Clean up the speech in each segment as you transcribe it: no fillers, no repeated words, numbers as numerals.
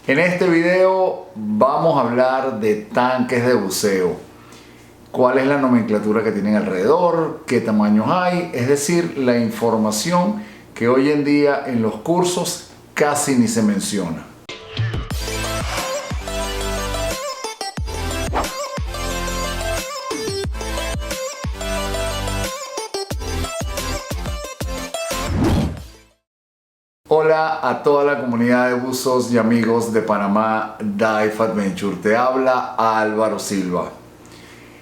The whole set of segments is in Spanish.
En este video vamos a hablar de tanques de buceo. ¿Cuál es la nomenclatura que tienen alrededor? ¿Qué tamaños hay? Es decir, la información que hoy en día en los cursos casi ni se menciona. Hola a toda la comunidad de buzos y amigos de Panamá Dive Adventure. Te habla Álvaro Silva.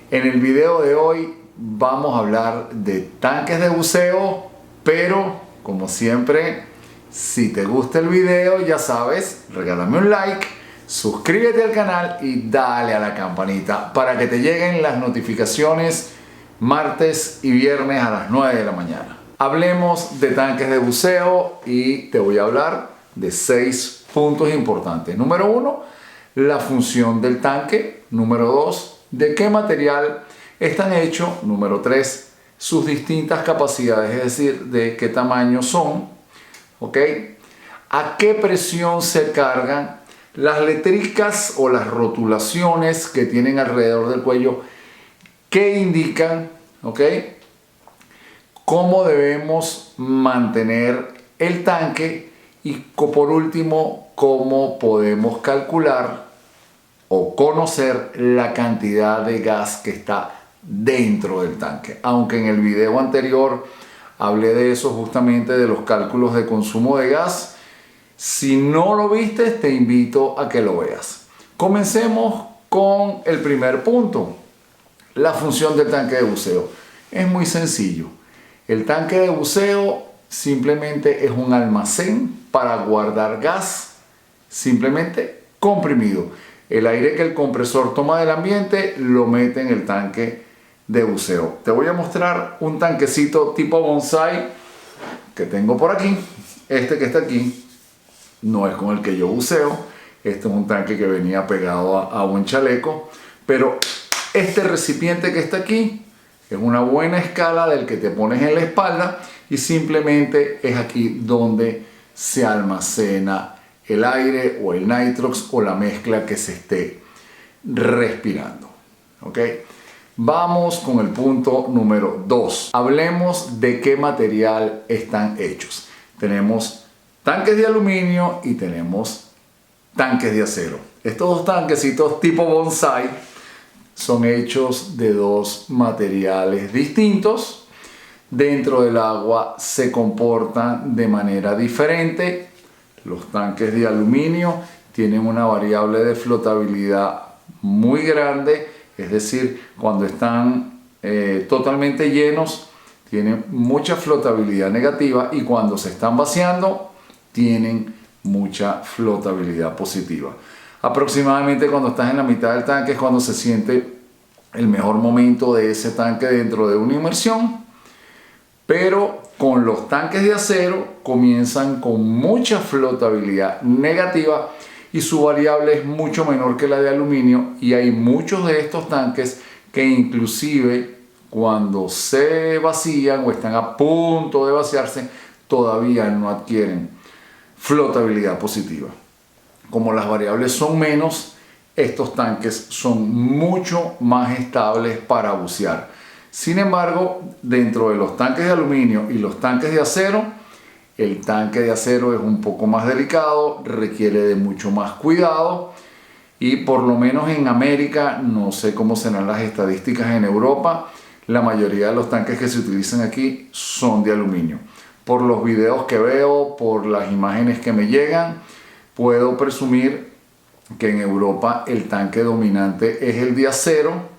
En el video de hoy vamos a hablar de tanques de buceo, pero como siempre, si te gusta el video, ya sabes, regálame un like, suscríbete al canal y dale a la campanita para que te lleguen las notificaciones martes y viernes a las 9 de la mañana. Hablemos de tanques de buceo y te voy a hablar de 6 puntos importantes. Número 1, la función del tanque. Número 2, de qué material están hechos. Número 3, sus distintas capacidades, es decir, de qué tamaño son. ¿Ok? ¿A qué presión se cargan? Las letricas o las rotulaciones que tienen alrededor del cuello, ¿qué indican? ¿Ok? Cómo debemos mantener el tanque y por último, cómo podemos calcular o conocer la cantidad de gas que está dentro del tanque. Aunque en el video anterior hablé de eso, justamente de los cálculos de consumo de gas. Si no lo viste, te invito a que lo veas. Comencemos con el primer punto, la función del tanque de buceo. Es muy sencillo. El tanque de buceo simplemente es un almacén para guardar gas, simplemente comprimido. El aire que el compresor toma del ambiente lo mete en el tanque de buceo. Te voy a mostrar un tanquecito tipo bonsai que tengo por aquí. Este que está aquí no es con el que yo buceo. Este es un tanque que venía pegado a un chaleco. Pero este recipiente que está aquí es una buena escala del que te pones en la espalda y simplemente es aquí donde se almacena el aire o el nitrox o la mezcla que se esté respirando. ¿Ok? Vamos con el punto número 2. Hablemos de qué material están hechos. Tenemos tanques de aluminio y tenemos tanques de acero. Estos dos tanquecitos tipo bonsai son hechos de dos materiales distintos. Dentro del agua se comportan de manera diferente. Los tanques de aluminio tienen una variable de flotabilidad muy grande, es decir, cuando están totalmente llenos tienen mucha flotabilidad negativa y cuando se están vaciando tienen mucha flotabilidad positiva. Aproximadamente cuando estás en la mitad del tanque es cuando se siente el mejor momento de ese tanque dentro de una inmersión. Pero con los tanques de acero comienzan con mucha flotabilidad negativa y su variable es mucho menor que la de aluminio, y hay muchos de estos tanques que inclusive cuando se vacían o están a punto de vaciarse todavía no adquieren flotabilidad positiva. Como las variables son menos, estos tanques son mucho más estables para bucear. Sin embargo, dentro de los tanques de aluminio y los tanques de acero, el tanque de acero es un poco más delicado, requiere de mucho más cuidado y por lo menos en América, no sé cómo serán las estadísticas en Europa, la mayoría de los tanques que se utilizan aquí son de aluminio. Por los videos que veo, por las imágenes que me llegan, puedo presumir que en Europa el tanque dominante es el de acero.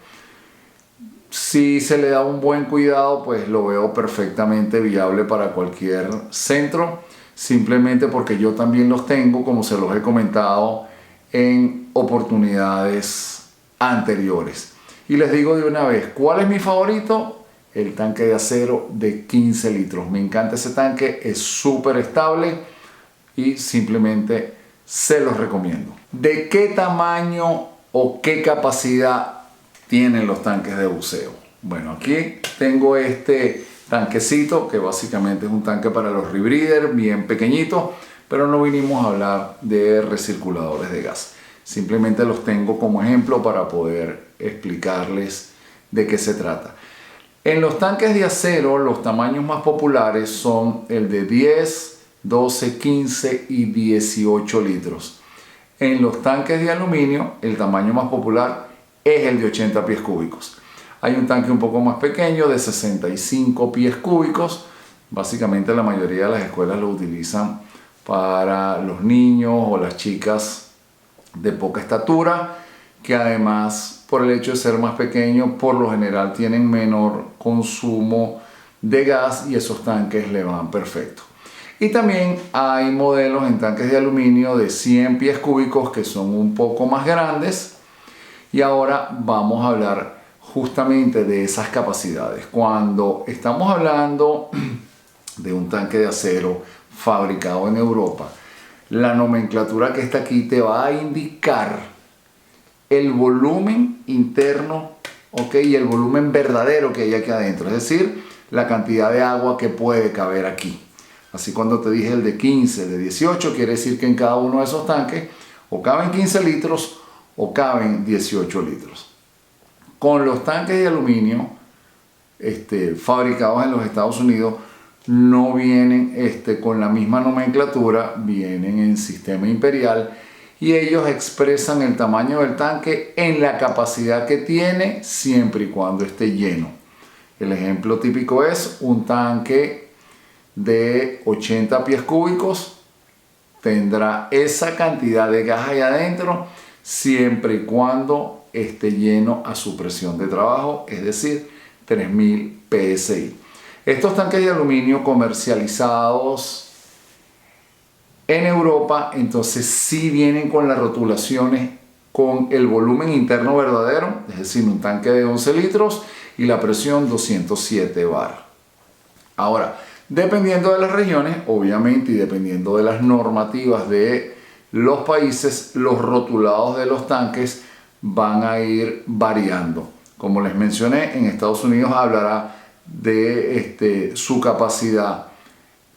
Si se le da un buen cuidado, pues lo veo perfectamente viable para cualquier centro, simplemente porque yo también los tengo, como se los he comentado en oportunidades anteriores. Y les digo de una vez, ¿cuál es mi favorito? El tanque de acero de 15 litros. Me encanta ese tanque, es súper estable y simplemente se los recomiendo. ¿De qué tamaño o qué capacidad tienen los tanques de buceo? Bueno, aquí tengo este tanquecito que básicamente es un tanque para los rebreather, bien pequeñito, pero no vinimos a hablar de recirculadores de gas. Simplemente los tengo como ejemplo para poder explicarles de qué se trata. En los tanques de acero, los tamaños más populares son el de 10, 12, 15 y 18 litros. En los tanques de aluminio, el tamaño más popular es el de 80 pies cúbicos. Hay un tanque un poco más pequeño de 65 pies cúbicos. Básicamente la mayoría de las escuelas lo utilizan para los niños o las chicas de poca estatura, que además, por el hecho de ser más pequeños, por lo general tienen menor consumo de gas y esos tanques le van perfecto. Y también hay modelos en tanques de aluminio de 100 pies cúbicos que son un poco más grandes. Y ahora vamos a hablar justamente de esas capacidades. Cuando estamos hablando de un tanque de acero fabricado en Europa, la nomenclatura que está aquí te va a indicar el volumen interno, ¿ok? Y el volumen verdadero que hay aquí adentro, es decir, la cantidad de agua que puede caber aquí. Así cuando te dije el de 15, de 18, quiere decir que en cada uno de esos tanques o caben 15 litros o caben 18 litros. Con los tanques de aluminio fabricados en los Estados Unidos, no vienen con la misma nomenclatura, vienen en sistema imperial y ellos expresan el tamaño del tanque en la capacidad que tiene siempre y cuando esté lleno. El ejemplo típico es un tanque de 80 pies cúbicos, tendrá esa cantidad de gas ahí adentro siempre y cuando esté lleno a su presión de trabajo, es decir, 3000 PSI. Estos tanques de aluminio comercializados en Europa, entonces sí vienen con las rotulaciones con el volumen interno verdadero, es decir, un tanque de 11 litros y la presión 207 bar. Ahora, dependiendo de las regiones, obviamente, y dependiendo de las normativas de los países, los rotulados de los tanques van a ir variando. Como les mencioné, en Estados Unidos hablará de su capacidad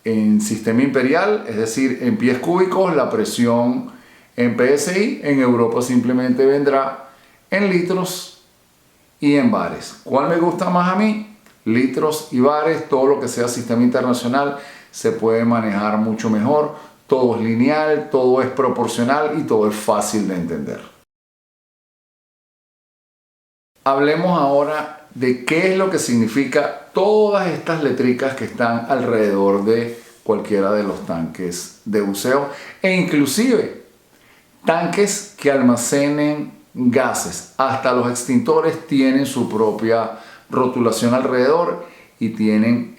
en sistema imperial, es decir, en pies cúbicos, la presión en PSI. En Europa simplemente vendrá en litros y en bares. ¿Cuál me gusta más a mí? Litros y bares. Todo lo que sea sistema internacional se puede manejar mucho mejor. Todo es lineal, todo es proporcional y todo es fácil de entender. Hablemos ahora de qué es lo que significa todas estas letricas que están alrededor de cualquiera de los tanques de buceo e inclusive tanques que almacenen gases. Hasta los extintores tienen su propia rotulación alrededor y tienen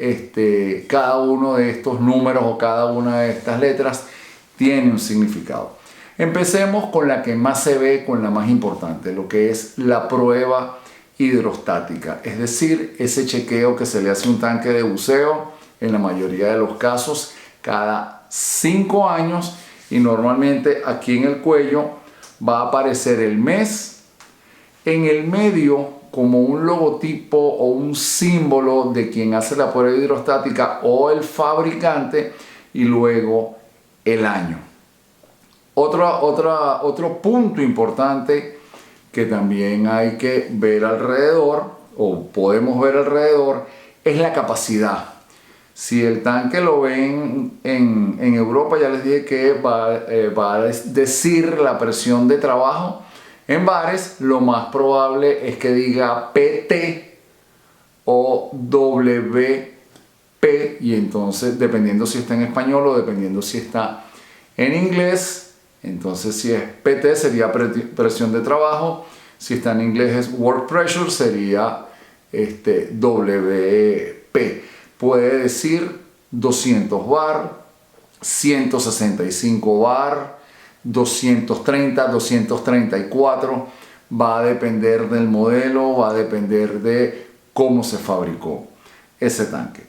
cada uno de estos números o cada una de estas letras tiene un significado. Empecemos con la que más se ve, con la más importante, lo que es la prueba hidrostática, es decir, ese chequeo que se le hace a un tanque de buceo en la mayoría de los casos cada 5 años y normalmente aquí en el cuello va a aparecer el mes, en el medio como un logotipo o un símbolo de quien hace la prueba hidrostática o el fabricante y luego el año. Otro punto importante que también hay que ver alrededor o podemos ver alrededor es la capacidad. Si el tanque lo ven en Europa, ya les dije que va a decir la presión de trabajo. En bares lo más probable es que diga PT o WP y entonces dependiendo si está en español o dependiendo si está en inglés, entonces si es PT sería presión de trabajo, si está en inglés es work pressure, sería WP. Puede decir 200 bar, 165 bar, 230, 234, va a depender del modelo, va a depender de cómo se fabricó ese tanque.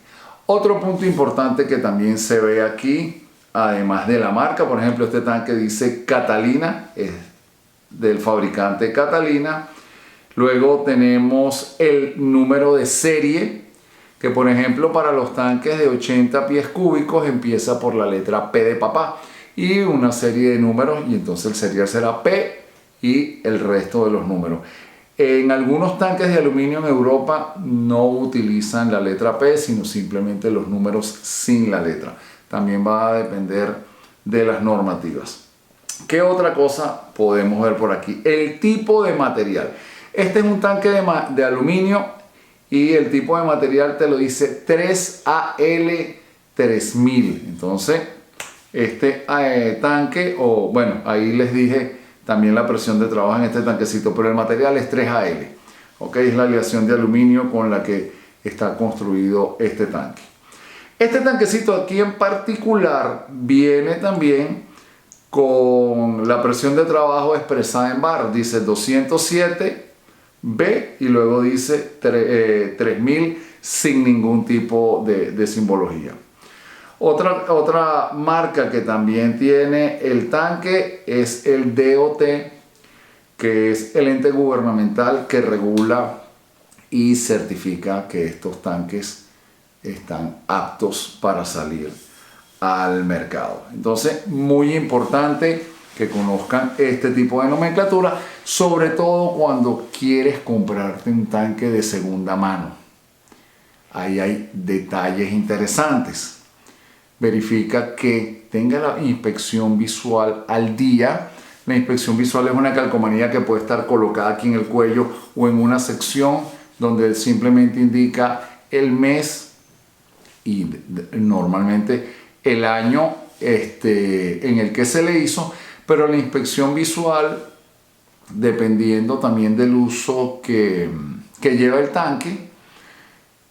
Otro punto importante que también se ve aquí, además de la marca, por ejemplo, este tanque dice Catalina, es del fabricante Catalina. Luego tenemos el número de serie, que por ejemplo para los tanques de 80 pies cúbicos empieza por la letra P de papá. y una serie de números, y entonces el serial será P y el resto de los números. En algunos tanques de aluminio en Europa no utilizan la letra P, sino simplemente los números sin la letra. También va a depender de las normativas. ¿Qué otra cosa podemos ver por aquí? El tipo de material. Este es un tanque de aluminio y el tipo de material te lo dice 3AL3000. Entonces, este tanque, o bueno, ahí les dije también la presión de trabajo en este tanquecito, pero el material es 3AL. ¿Ok? Es la aleación de aluminio con la que está construido este tanque. Este tanquecito aquí en particular viene también con la presión de trabajo expresada en bar. Dice 207 B y luego dice 3000 sin ningún tipo de simbología. Otra marca que también tiene el tanque es el DOT, que es el ente gubernamental que regula y certifica que estos tanques están aptos para salir al mercado. Entonces, muy importante que conozcan este tipo de nomenclatura, sobre todo cuando quieres comprarte un tanque de segunda mano. Ahí hay detalles interesantes. Verifica que tenga la inspección visual al día. La inspección visual es una calcomanía que puede estar colocada aquí en el cuello o en una sección donde simplemente indica el mes y normalmente el año en el que se le hizo, pero la inspección visual, dependiendo también del uso que lleva el tanque,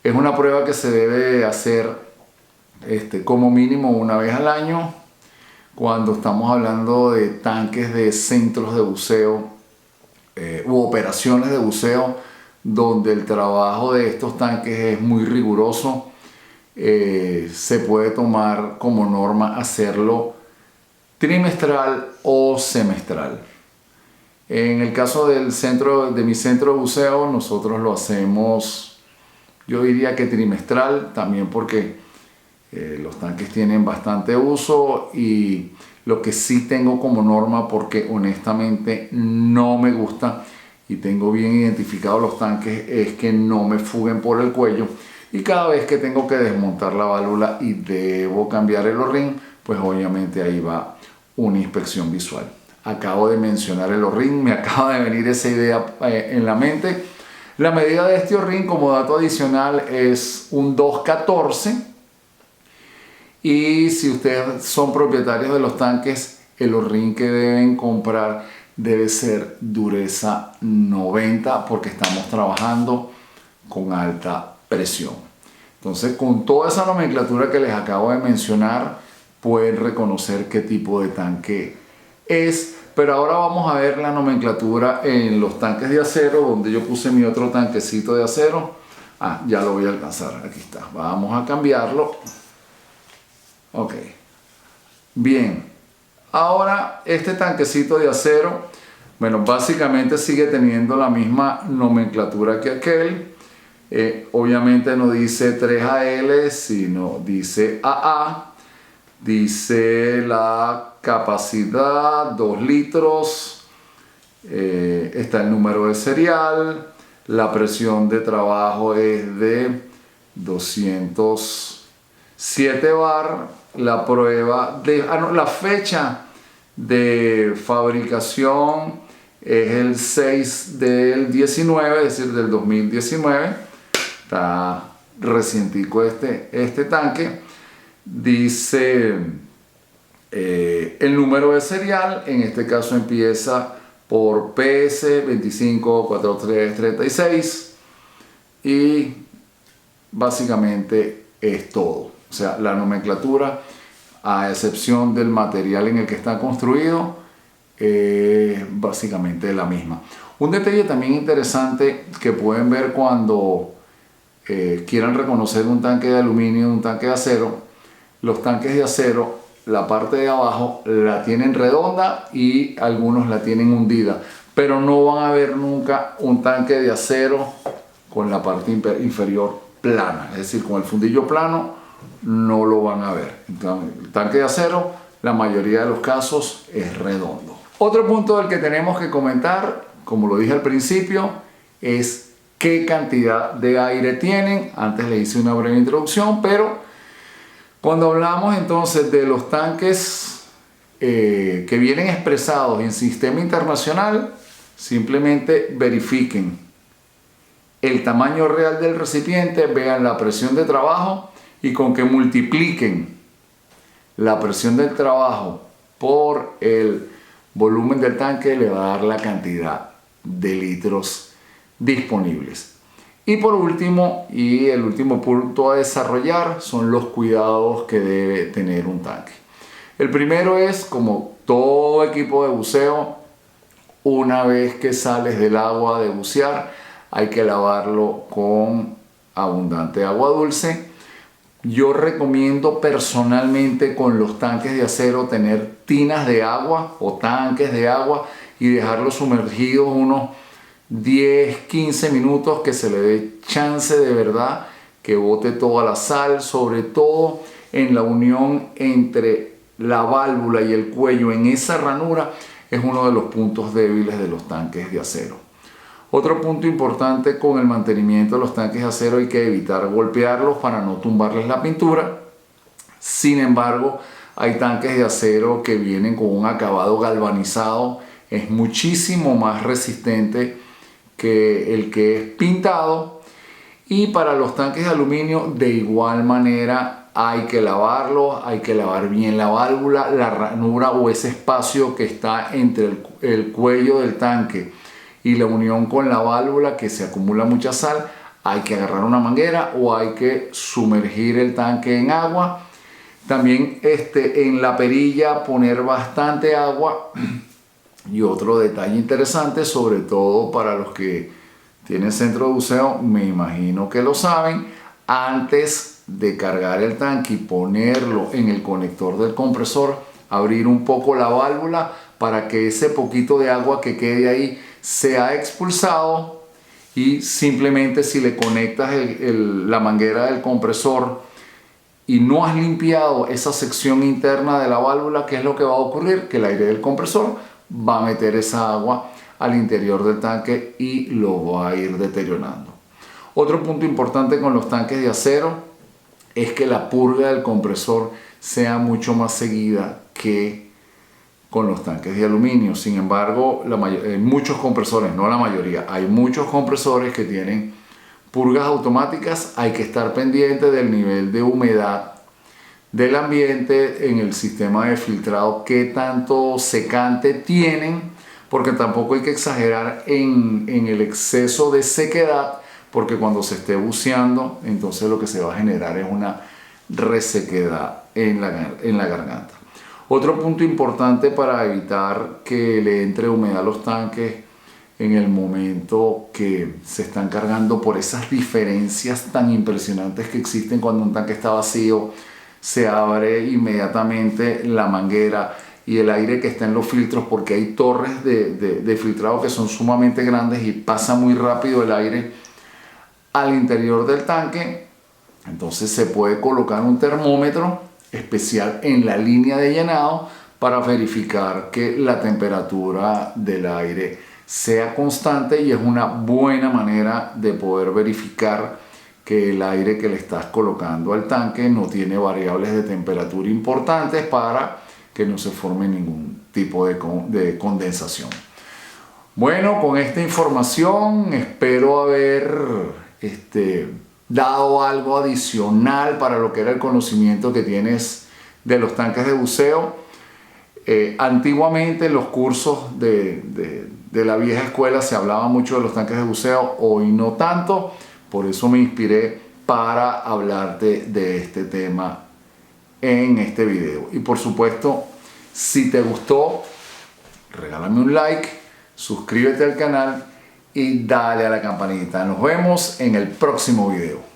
es una prueba que se debe hacer como mínimo una vez al año cuando estamos hablando de tanques de centros de buceo u operaciones de buceo donde el trabajo de estos tanques es muy riguroso. Se puede tomar como norma hacerlo trimestral o semestral. En el caso de mi centro de buceo, nosotros lo hacemos, yo diría que trimestral, también porque los tanques tienen bastante uso, y lo que sí tengo como norma, porque honestamente no me gusta y tengo bien identificados los tanques, es que no me fuguen por el cuello, y cada vez que tengo que desmontar la válvula y debo cambiar el O-ring, pues obviamente ahí va una inspección visual. Acabo de mencionar el O-ring, me acaba de venir esa idea en la mente. La medida de este O-ring, como dato adicional, es un 214. Y si ustedes son propietarios de los tanques, el O-ring que deben comprar debe ser dureza 90, porque estamos trabajando con alta presión. Entonces, con toda esa nomenclatura que les acabo de mencionar, pueden reconocer qué tipo de tanque es. Pero ahora vamos a ver la nomenclatura en los tanques de acero, donde yo puse mi otro tanquecito de acero. Ya lo voy a alcanzar, aquí está. Vamos a cambiarlo. Ok, bien, ahora este tanquecito de acero, bueno, básicamente sigue teniendo la misma nomenclatura que aquel. Obviamente no dice 3AL, sino dice AA. Dice la capacidad 2 litros, está el número de serial, la presión de trabajo es de 207 bar. La prueba de la fecha de fabricación es el 6 del 19, es decir, del 2019. Está recientico este tanque. Dice el número de serial, en este caso empieza por PS 254336, y básicamente es todo. O sea, la nomenclatura, a excepción del material en el que está construido, es básicamente la misma. Un detalle también interesante que pueden ver cuando quieran reconocer un tanque de aluminio y un tanque de acero: los tanques de acero, la parte de abajo la tienen redonda y algunos la tienen hundida, pero no van a ver nunca un tanque de acero con la parte inferior plana, es decir, con el fundillo plano. No lo van a ver. Entonces, el tanque de acero la mayoría de los casos es redondo. Otro punto del que tenemos que comentar, como lo dije al principio, es qué cantidad de aire tienen. Antes le hice una breve introducción, pero cuando hablamos entonces de los tanques que vienen expresados en sistema internacional, simplemente verifiquen el tamaño real del recipiente, vean la presión de trabajo y con que multipliquen la presión del trabajo por el volumen del tanque le va a dar la cantidad de litros disponibles. Y por último, y el último punto a desarrollar, son los cuidados que debe tener un tanque. El primero es, como todo equipo de buceo, una vez que sales del agua de bucear, hay que lavarlo con abundante agua dulce. Yo recomiendo personalmente con los tanques de acero tener tinas de agua o tanques de agua y dejarlos sumergidos unos 10-15 minutos, que se le dé chance de verdad que bote toda la sal, sobre todo en la unión entre la válvula y el cuello. En esa ranura es uno de los puntos débiles de los tanques de acero. Otro punto importante con el mantenimiento de los tanques de acero: hay que evitar golpearlos para no tumbarles la pintura. Sin embargo, hay tanques de acero que vienen con un acabado galvanizado, es muchísimo más resistente que el que es pintado. Y para los tanques de aluminio, de igual manera, hay que lavarlos, hay que lavar bien la válvula, la ranura o ese espacio que está entre el cuello del tanque y la unión con la válvula, que se acumula mucha sal. Hay que agarrar una manguera o hay que sumergir el tanque en agua. También en la perilla poner bastante agua. Y otro detalle interesante, sobre todo para los que tienen centro de buceo, me imagino que lo saben: antes de cargar el tanque y ponerlo en el conector del compresor, abrir un poco la válvula para que ese poquito de agua que quede ahí sea expulsado, y simplemente si le conectas la manguera del compresor y no has limpiado esa sección interna de la válvula, ¿qué es lo que va a ocurrir? Que el aire del compresor va a meter esa agua al interior del tanque y lo va a ir deteriorando. Otro punto importante con los tanques de acero es que la purga del compresor sea mucho más seguida que con los tanques de aluminio. Sin embargo, muchos compresores, no la mayoría, hay muchos compresores que tienen purgas automáticas. Hay que estar pendiente del nivel de humedad del ambiente en el sistema de filtrado, qué tanto secante tienen, porque tampoco hay que exagerar en el exceso de sequedad, porque cuando se esté buceando, entonces lo que se va a generar es una resequedad en la garganta. Otro punto importante para evitar que le entre humedad a los tanques en el momento que se están cargando, por esas diferencias tan impresionantes que existen cuando un tanque está vacío, se abre inmediatamente la manguera y el aire que está en los filtros, porque hay torres de filtrado que son sumamente grandes y pasa muy rápido el aire al interior del tanque. Entonces se puede colocar un termómetro especial en la línea de llenado para verificar que la temperatura del aire sea constante, y es una buena manera de poder verificar que el aire que le estás colocando al tanque no tiene variables de temperatura importantes para que no se forme ningún tipo de condensación. Bueno, con esta información espero haber dado algo adicional para lo que era el conocimiento que tienes de los tanques de buceo. Antiguamente en los cursos de la vieja escuela se hablaba mucho de los tanques de buceo, hoy no tanto. Por eso me inspiré para hablarte de este tema en este video. Y por supuesto, si te gustó, regálame un like, suscríbete al canal y dale a la campanita. Nos vemos en el próximo video.